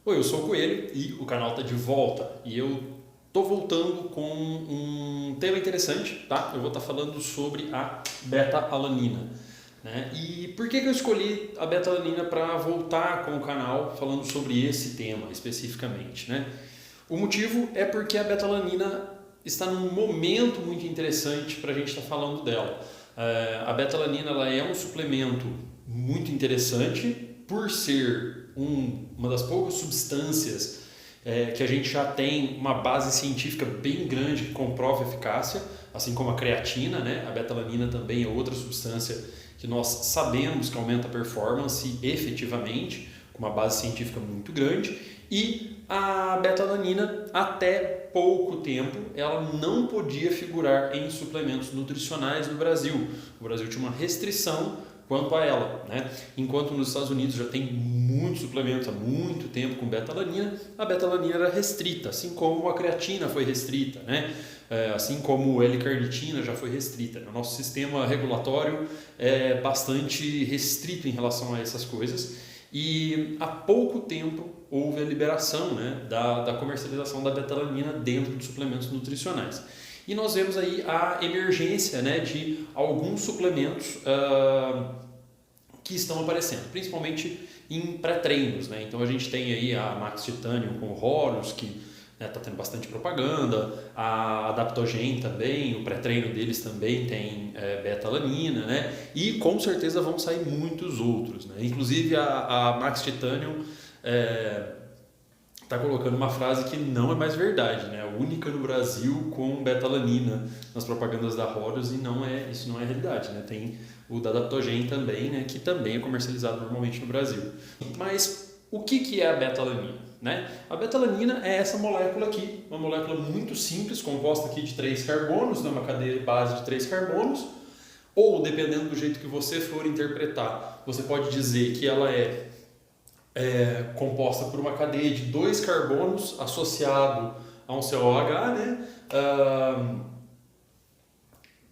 Oi, eu sou o Coelho e o canal está de volta e eu tô voltando com um tema interessante, tá? Eu vou estar falando sobre a beta-alanina, né? E por que eu escolhi a beta-alanina para voltar com o canal falando sobre esse tema especificamente, né? O motivo é porque a beta-alanina está num momento muito interessante para a gente estar falando dela. A beta-alanina ela é um suplemento muito interessante por ser uma das poucas substâncias que a gente já tem uma base científica bem grande que comprova a eficácia, assim como a creatina, né? A beta-alanina também é outra substância que nós sabemos que aumenta a performance efetivamente, com uma base científica muito grande, e a beta-alanina, até pouco tempo, ela não podia figurar em suplementos nutricionais no Brasil. O Brasil tinha uma restrição quanto a ela, né? Enquanto nos Estados Unidos já tem muitos suplementos há muito tempo com beta-alanina, a beta-alanina era restrita, assim como a creatina foi restrita, né? Assim como a L-carnitina já foi restrita. O nosso sistema regulatório é bastante restrito em relação a essas coisas e há pouco tempo houve a liberação, né, da comercialização da beta-alanina dentro de suplementos nutricionais. E nós vemos aí a emergência, né, de alguns suplementos que estão aparecendo, principalmente em pré-treinos, né? Então a gente tem aí a Max Titanium com o Horus, que está tendo bastante propaganda, a Adaptogen também, o pré-treino deles também tem beta-alanina, né? E com certeza vão sair muitos outros, né? Inclusive a Max Titanium está colocando uma frase que não é mais verdade, né? A única no Brasil com beta-alanina nas propagandas da Horus, e isso não é realidade, né? Tem o da Adaptogen também, né? Que também é comercializado normalmente no Brasil. Mas o que é a beta-alanina, né? A beta-alanina é essa molécula aqui, uma molécula muito simples, composta aqui de 3 carbonos, né? Uma cadeia base de 3 carbonos, ou dependendo do jeito que você for interpretar, você pode dizer que ela é composta por uma cadeia de 2 carbonos associado a um COH, né?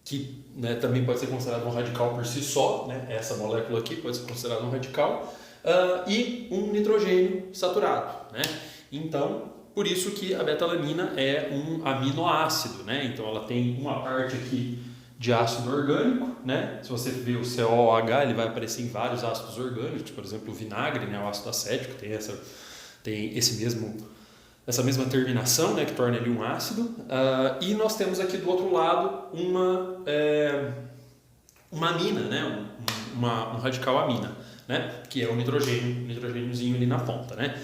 Que, né, também pode ser considerado um radical por si só, né? Essa molécula aqui pode ser considerada um radical, e um nitrogênio saturado, né? Então, por isso que a beta-alanina é um aminoácido, né? Então ela tem uma parte aqui de ácido orgânico, né? Se você ver o COOH, ele vai aparecer em vários ácidos orgânicos, por exemplo, o vinagre, né? O ácido acético tem essa mesma terminação, né? Que torna ele um ácido. E nós temos aqui do outro lado uma amina, né? Um radical amina, né? Que é o nitrogêniozinho ali na ponta, né?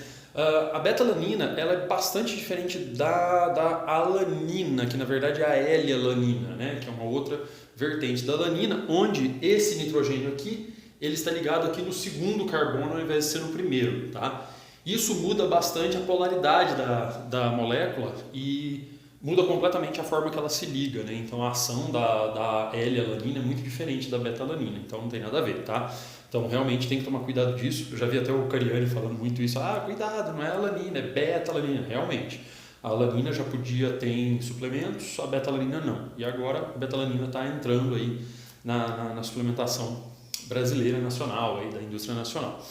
A beta-alanina ela é bastante diferente da alanina, que na verdade é a L-alanina, né? Que é uma outra vertente da alanina, onde esse nitrogênio aqui ele está ligado aqui no segundo carbono ao invés de ser no primeiro, tá? Isso muda bastante a polaridade da molécula e muda completamente a forma que ela se liga, né? Então a ação da L-alanina é muito diferente da beta-alanina, então não tem nada a ver, tá? Então realmente tem que tomar cuidado disso. Eu já vi até o Cariani falando muito isso. Cuidado, não é alanina, é beta-alanina. Realmente, a alanina já podia ter em suplementos, a beta-alanina não. E agora a beta-alanina está entrando aí na suplementação brasileira nacional, aí, da indústria nacional.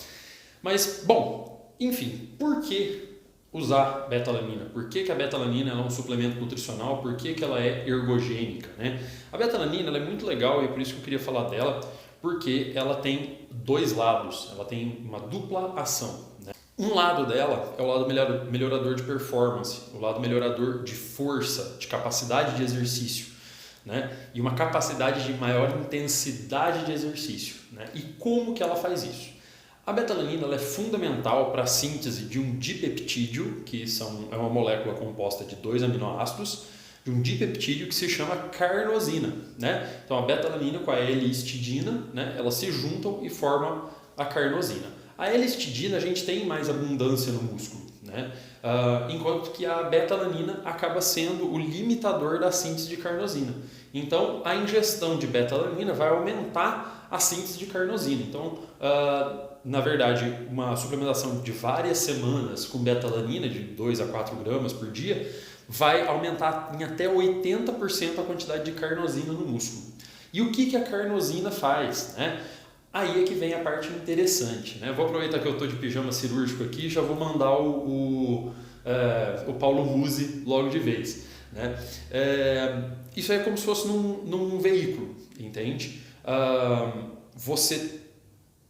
Mas, bom, enfim, por que usar beta-alanina? Por que a beta-alanina é um suplemento nutricional? Por que ela é ergogênica, né? A beta-alanina ela é muito legal e é por isso que eu queria falar dela, porque ela tem 2 lados, ela tem uma dupla ação, né? Um lado dela é o lado melhorador de performance, o lado melhorador de força, de capacidade de exercício, né? E uma capacidade de maior intensidade de exercício, né? E como que ela faz isso? A beta-alanina ela é fundamental para a síntese de um dipeptídeo, que é uma molécula composta de 2 aminoácidos, de um dipeptídeo que se chama carnosina, né? Então a beta-alanina com a L-histidina, né, elas se juntam e formam a carnosina. A L-histidina a gente tem mais abundância no músculo, né? Enquanto que a beta-alanina acaba sendo o limitador da síntese de carnosina. Então a ingestão de beta-alanina vai aumentar a síntese de carnosina. Então na verdade, uma suplementação de várias semanas com beta-alanina, de 2 a 4 gramas por dia, vai aumentar em até 80% a quantidade de carnosina no músculo. E o que a carnosina faz, né? Aí é que vem a parte interessante, né? Vou aproveitar que eu estou de pijama cirúrgico aqui e já vou mandar o Paulo Musi logo de vez, né? Isso aí é como se fosse num veículo, entende? Você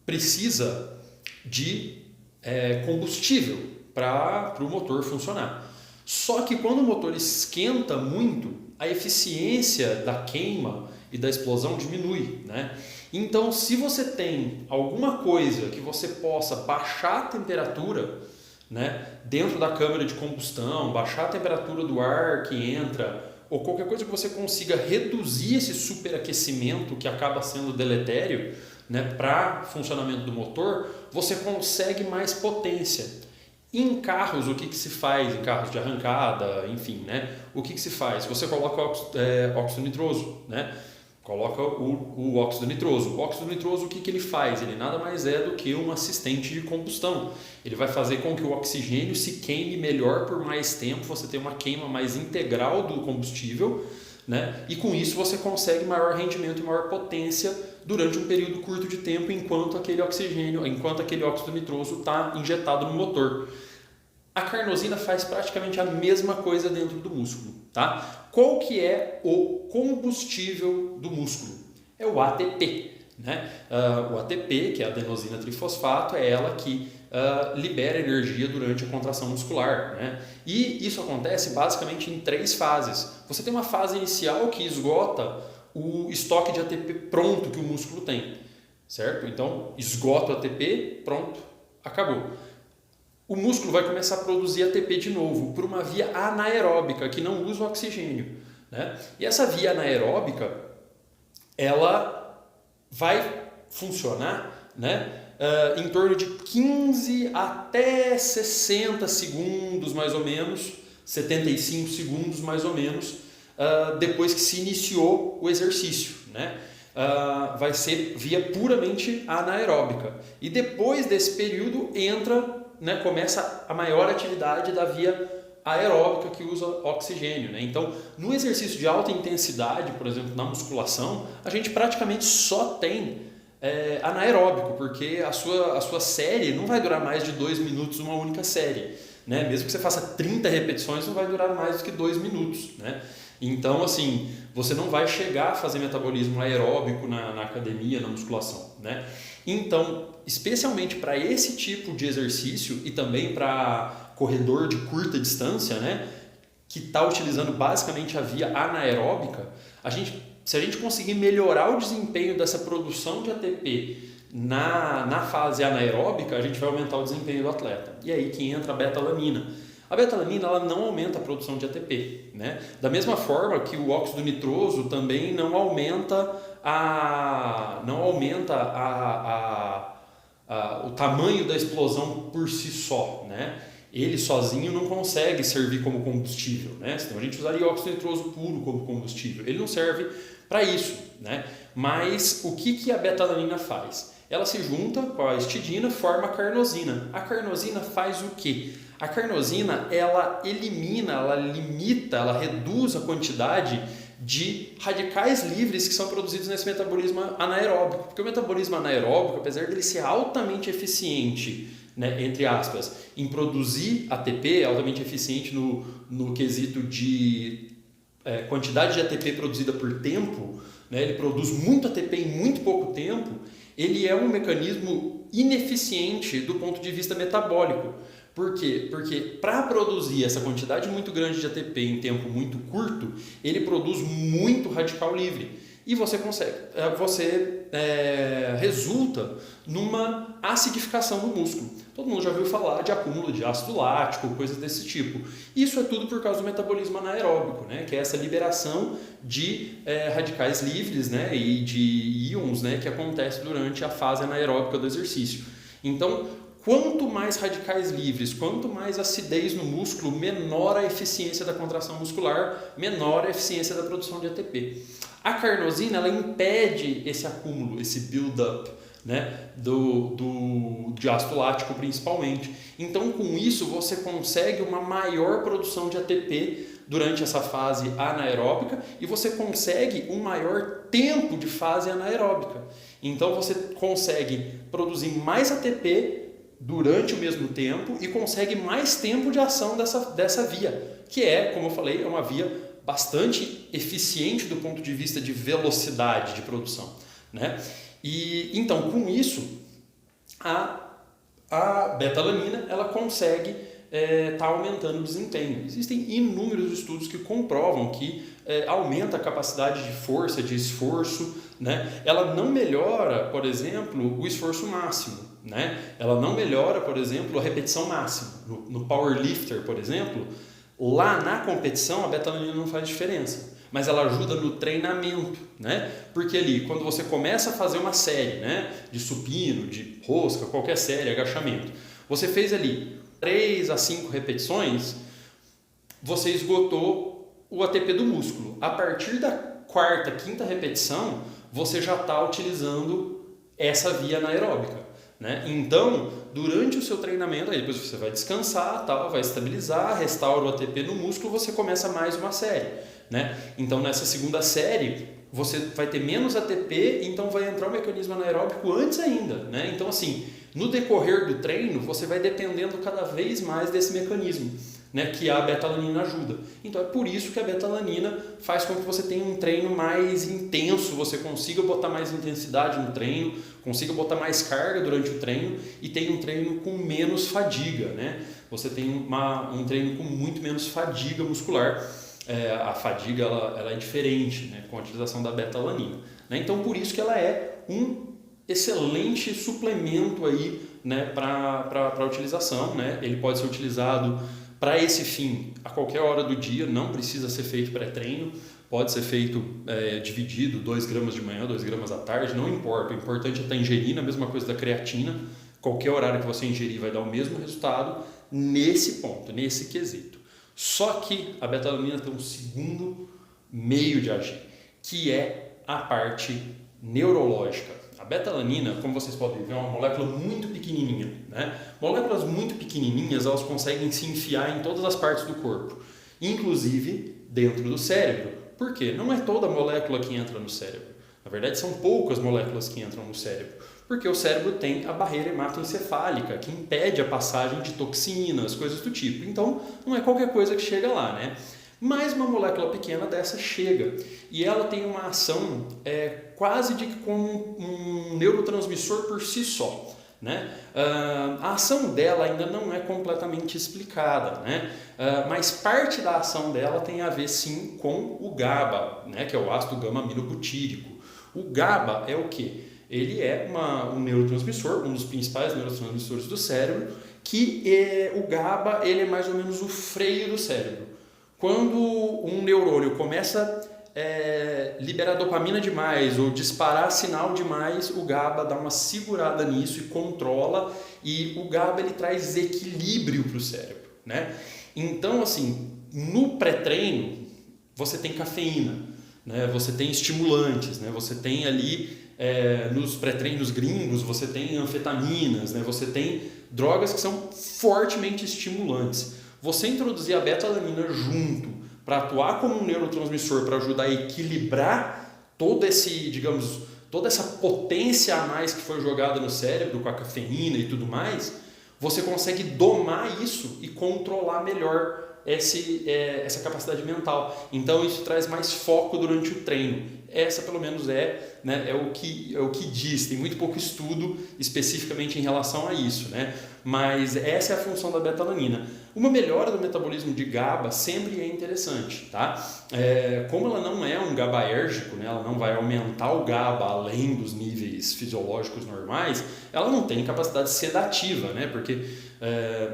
precisa de combustível para o motor funcionar. Só que quando o motor esquenta muito, a eficiência da queima e da explosão diminui, né? Então, se você tem alguma coisa que você possa baixar a temperatura, né, dentro da câmara de combustão, baixar a temperatura do ar que entra, ou qualquer coisa que você consiga reduzir esse superaquecimento que acaba sendo deletério, né, para funcionamento do motor, você consegue mais potência. Em carros, o que se faz? Em carros de arrancada, enfim, né? O que se faz? Você coloca óxido nitroso, né? Coloca o óxido nitroso. O óxido nitroso, o que ele faz? Ele nada mais é do que um assistente de combustão. Ele vai fazer com que o oxigênio se queime melhor por mais tempo, você tem uma queima mais integral do combustível, né? E com isso você consegue maior rendimento e maior potência durante um período curto de tempo, enquanto aquele óxido nitroso está injetado no motor. A carnosina faz praticamente a mesma coisa dentro do músculo, tá? Qual que é o combustível do músculo? É o ATP, né? O ATP, que é a adenosina trifosfato, é ela que libera energia durante a contração muscular, né? E isso acontece basicamente em 3 fases. Você tem uma fase inicial que esgota o estoque de ATP pronto que o músculo tem, certo? Então, esgota o ATP, pronto, acabou. O músculo vai começar a produzir ATP de novo por uma via anaeróbica que não usa o oxigênio, né? E essa via anaeróbica, ela vai funcionar, né, em torno de 15 até 60 segundos mais ou menos, 75 segundos mais ou menos, depois que se iniciou o exercício, né? Vai ser via puramente anaeróbica. E depois desse período começa a maior atividade da via aeróbica que usa oxigênio, né? Então, no exercício de alta intensidade, por exemplo, na musculação, a gente praticamente só tem anaeróbico, porque a sua série não vai durar mais de 2 minutos uma única série, né? Mesmo que você faça 30 repetições, não vai durar mais do que 2 minutos, né? Então, assim, você não vai chegar a fazer metabolismo aeróbico na academia, na musculação, né? Então, especialmente para esse tipo de exercício e também para corredor de curta distância, né, que está utilizando basicamente a via anaeróbica, se a gente conseguir melhorar o desempenho dessa produção de ATP na fase anaeróbica, a gente vai aumentar o desempenho do atleta. E aí que entra a beta-alanina. A beta-alanina ela não aumenta a produção de ATP, né? Da mesma forma que o óxido nitroso também não aumenta o tamanho da explosão por si só, né? Ele sozinho não consegue servir como combustível, né? Senão a gente usaria óxido nitroso puro como combustível. Ele não serve para isso, né? Mas o que a beta-alanina faz? Ela se junta com a histidina, forma a carnosina. A carnosina faz o quê? A carnosina, ela elimina, ela limita, ela reduz a quantidade de radicais livres que são produzidos nesse metabolismo anaeróbico. Porque o metabolismo anaeróbico, apesar de ele ser altamente eficiente, né, entre aspas, em produzir ATP, é altamente eficiente no quesito de quantidade de ATP produzida por tempo, né, ele produz muito ATP em muito pouco tempo, ele é um mecanismo ineficiente do ponto de vista metabólico. Por quê? Porque para produzir essa quantidade muito grande de ATP em tempo muito curto, ele produz muito radical livre. E você resulta numa acidificação do músculo. Todo mundo já ouviu falar de acúmulo de ácido lático, coisas desse tipo. Isso é tudo por causa do metabolismo anaeróbico, né? Que é essa liberação de radicais livres, né? E de íons, né? Que acontece durante a fase anaeróbica do exercício. Então, quanto mais radicais livres, quanto mais acidez no músculo, menor a eficiência da contração muscular, menor a eficiência da produção de ATP. A carnosina ela impede esse acúmulo, esse build-up, né, de ácido lático principalmente. Então, com isso, você consegue uma maior produção de ATP durante essa fase anaeróbica e você consegue um maior tempo de fase anaeróbica. Então você consegue produzir mais ATP durante o mesmo tempo e consegue mais tempo de ação dessa via, que é, como eu falei, é uma via bastante eficiente do ponto de vista de velocidade de produção, né? E então, com isso, a beta-alanina ela consegue tá aumentando o desempenho. Existem inúmeros estudos que comprovam que aumenta a capacidade de força, de esforço, né? Ela não melhora, por exemplo, o esforço máximo, né? Ela não melhora, por exemplo, a repetição máxima. No powerlifter, por exemplo, lá na competição a beta-alanina não faz diferença, mas ela ajuda no treinamento, né? Porque ali, quando você começa a fazer uma série, né, de supino, de rosca, qualquer série, agachamento, você fez ali 3 a 5 repetições, você esgotou o ATP do músculo. A partir da quarta, quinta repetição, você já está utilizando essa via anaeróbica, né? Então, durante o seu treinamento, aí depois você vai descansar, tal, vai estabilizar, restaura o ATP no músculo, você começa mais uma série, né? Então, nessa segunda série, você vai ter menos ATP, então vai entrar o mecanismo anaeróbico antes ainda, né? Então, assim, no decorrer do treino, você vai dependendo cada vez mais desse mecanismo, né, que a beta-alanina ajuda. Então é por isso que a beta-alanina faz com que você tenha um treino mais intenso, você consiga botar mais intensidade no treino, consiga botar mais carga durante o treino e tenha um treino com menos fadiga, né? Você tem um treino com muito menos fadiga muscular. A fadiga ela é diferente, né, com a utilização da beta-alanina, né? Então por isso que ela é um excelente suplemento aí, né, para a utilização, né? Ele pode ser utilizado para esse fim a qualquer hora do dia, não precisa ser feito pré-treino, pode ser feito dividido, 2 gramas de manhã, 2 gramas à tarde, não importa, o importante é estar ingerindo, a mesma coisa da creatina, qualquer horário que você ingerir vai dar o mesmo resultado nesse ponto, nesse quesito. Só que a beta-alanina tem um segundo meio de agir, que é a parte neurológica. A beta-alanina, como vocês podem ver, é uma molécula muito pequenininha, né? Moléculas muito pequenininhas, elas conseguem se enfiar em todas as partes do corpo, inclusive dentro do cérebro. Por quê? Não é toda molécula que entra no cérebro. Na verdade, são poucas moléculas que entram no cérebro, porque o cérebro tem a barreira hematoencefálica, que impede a passagem de toxinas, coisas do tipo. Então, não é qualquer coisa que chega lá, né? Mas uma molécula pequena dessa chega e ela tem uma ação quase de como um neurotransmissor por si só, né? A ação dela ainda não é completamente explicada, né? Mas parte da ação dela tem a ver sim com o GABA, né? Que é o ácido gama-aminobutírico. O GABA é o quê? Ele é um neurotransmissor, um dos principais neurotransmissores do cérebro, que o GABA ele é mais ou menos o freio do cérebro. Quando um neurônio começa a liberar dopamina demais ou disparar sinal demais, o GABA dá uma segurada nisso e controla, e o GABA ele traz equilíbrio para o cérebro, né? Então, assim, no pré-treino você tem cafeína, né? Você tem estimulantes, né? Você tem ali, nos pré-treinos gringos, você tem anfetaminas, né? Você tem drogas que são fortemente estimulantes. Você introduzir a beta-alanina junto para atuar como um neurotransmissor para ajudar a equilibrar todo esse, digamos, toda essa potência a mais que foi jogada no cérebro com a cafeína e tudo mais, você consegue domar isso e controlar melhor essa capacidade mental. Então isso traz mais foco durante o treino. Essa pelo menos né, é o que diz, tem muito pouco estudo especificamente em relação a isso, né? Mas essa é a função da beta-alanina. Uma melhora do metabolismo de GABA sempre é interessante, tá? Como ela não é um GABAérgico, né? Ela não vai aumentar o GABA além dos níveis fisiológicos normais, ela não tem capacidade sedativa, né? Porque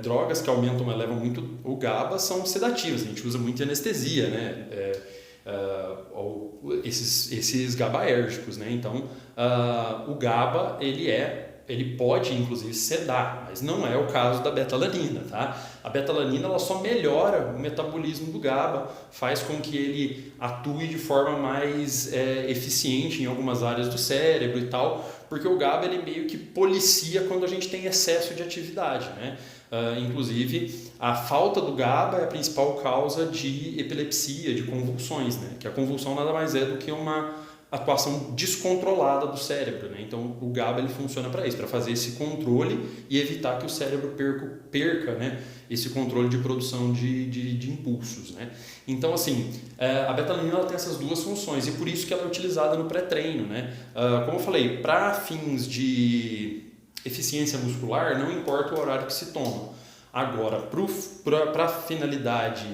drogas que aumentam, elevam muito o GABA são sedativas, a gente usa muito em anestesia, né? Esses GABAérgicos, né? Então, o GABA ele pode inclusive sedar, mas não é o caso da beta-alanina, tá? A beta-alanina ela só melhora o metabolismo do GABA, faz com que ele atue de forma mais eficiente em algumas áreas do cérebro e tal, porque o GABA ele meio que policia quando a gente tem excesso de atividade, né? Inclusive, a falta do GABA é a principal causa de epilepsia, de convulsões, né? Que a convulsão nada mais é do que uma atuação descontrolada do cérebro, né? Então o GABA ele funciona para isso, para fazer esse controle e evitar que o cérebro perca, né, esse controle de produção de impulsos, né? Então assim, a betalanina ela tem essas duas funções e por isso que ela é utilizada no pré-treino, né? Como eu falei, para fins de eficiência muscular não importa o horário que se toma. Agora, para a finalidade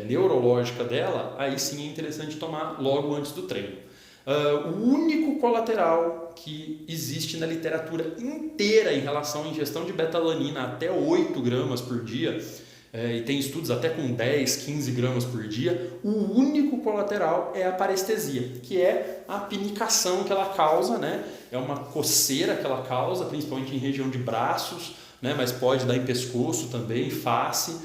neurológica dela, aí sim é interessante tomar logo antes do treino. O único colateral que existe na literatura inteira em relação à ingestão de betalanina até 8 gramas por dia, e tem estudos até com 10, 15 gramas por dia, o único colateral é a parestesia, que é a pinicação que ela causa, né? É uma coceira que ela causa, principalmente em região de braços, né? Mas pode dar em pescoço também, face.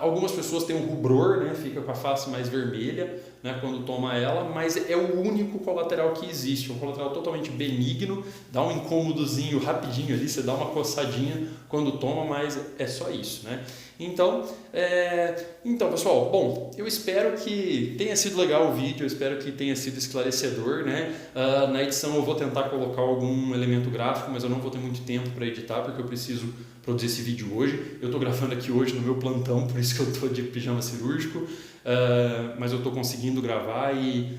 Algumas pessoas têm um rubror, né? Fica com a face mais vermelha, né? Quando toma ela, mas é o único colateral que existe, um colateral totalmente benigno, dá um incômodozinho rapidinho ali, você dá uma coçadinha quando toma, mas é só isso, né? Então pessoal, bom, eu espero que tenha sido legal o vídeo, eu espero que tenha sido esclarecedor, né? Na edição eu vou tentar colocar algum elemento gráfico, mas eu não vou ter muito tempo para editar, porque eu preciso produzir esse vídeo hoje. Eu estou gravando aqui hoje no meu plantão, por isso que eu estou de pijama cirúrgico, mas eu estou conseguindo gravar e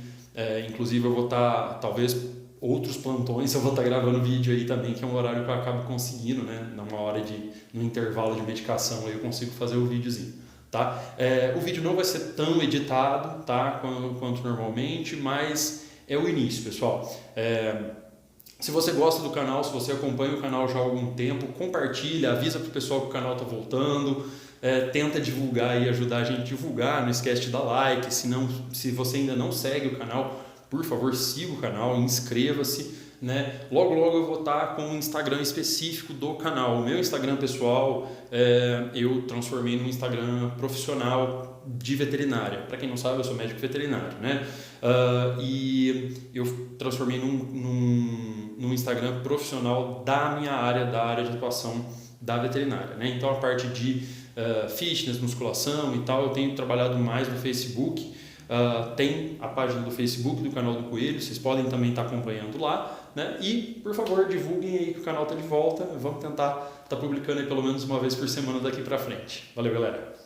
inclusive eu vou estar, talvez outros plantões, eu vou estar gravando vídeo aí também, que é um horário que eu acabo conseguindo, né? No intervalo de medicação aí eu consigo fazer o videozinho, tá? O vídeo não vai ser tão editado, tá? Quanto normalmente, mas é o início, pessoal. Se você gosta do canal, se você acompanha o canal já há algum tempo, compartilha, avisa para o pessoal que o canal está voltando, tenta divulgar e ajudar a gente a divulgar, não esquece de dar like, se você ainda não segue o canal, por favor siga o canal, inscreva-se, né? Logo eu vou estar com um Instagram específico do canal. O meu Instagram pessoal eu transformei num Instagram profissional de veterinária. Para quem não sabe, eu sou médico veterinário, né? E eu transformei num Instagram profissional da minha área, da área de atuação da veterinária, né? Então a parte de fitness, musculação e tal, eu tenho trabalhado mais no Facebook. Tem a página do Facebook do canal do Coelho, vocês podem também estar acompanhando lá, né? E por favor divulguem aí que o canal está de volta, vamos tentar estar publicando aí pelo menos uma vez por semana daqui para frente. Valeu, galera!